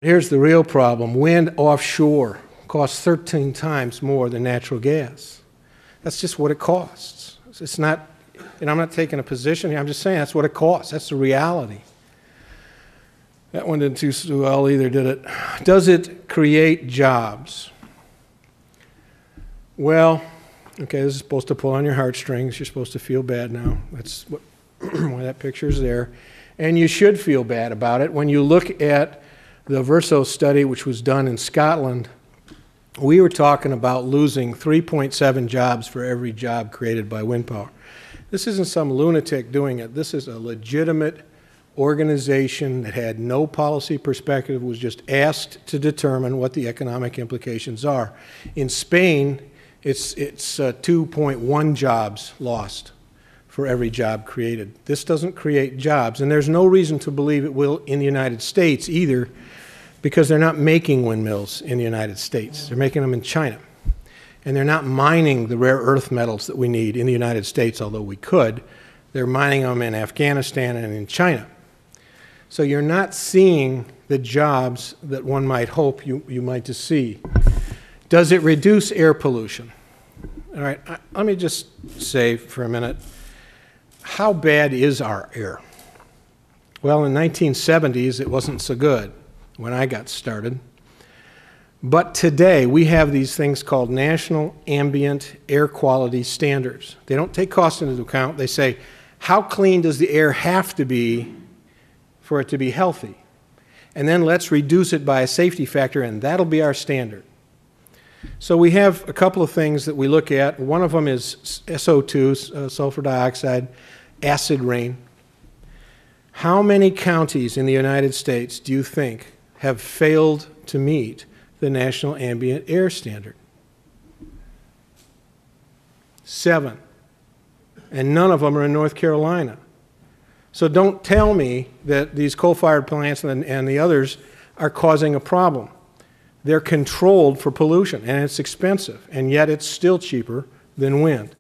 Here's the real problem. Wind offshore costs 13 times more than natural gas. That's just what it costs. It's not, and I'm not taking a position here, I'm just saying that's what it costs. That's the reality. That one didn't do too well either, did it? Does it create jobs? Well, okay, this is supposed to pull on your heartstrings. You're supposed to feel bad now. That's what, why that picture's there. And you should feel bad about it. When you look at the Verso study, which was done in Scotland, we were talking about losing 3.7 jobs for every job created by wind power. This isn't some lunatic doing it. This is a legitimate organization that had no policy perspective, was just asked to determine what the economic implications are. In Spain, it's 2.1 jobs lost for every job created. This doesn't create jobs, and there's no reason to believe it will in the United States either, because they're not making windmills in the United States. They're making them in China. And they're not mining the rare earth metals that we need in the United States, although we could. They're mining them in Afghanistan and in China. So you're not seeing the jobs that one might hope you might to see. Does it reduce air pollution? All right, let me just say for a minute, how bad is our air? Well, in the 1970s, it wasn't so good when I got started. But today, we have these things called National Ambient Air Quality Standards. They don't take cost into account. They say, how clean does the air have to be for it to be healthy? And then let's reduce it by a safety factor, and that'll be our standard. So we have a couple of things that we look at. One of them is SO2, sulfur dioxide, acid rain. How many counties in the United States do you think have failed to meet the National Ambient Air Standard? 7. And none of them are in North Carolina. So don't tell me that these coal-fired plants and the others are causing a problem. They're controlled for pollution, and it's expensive, and yet it's still cheaper than wind.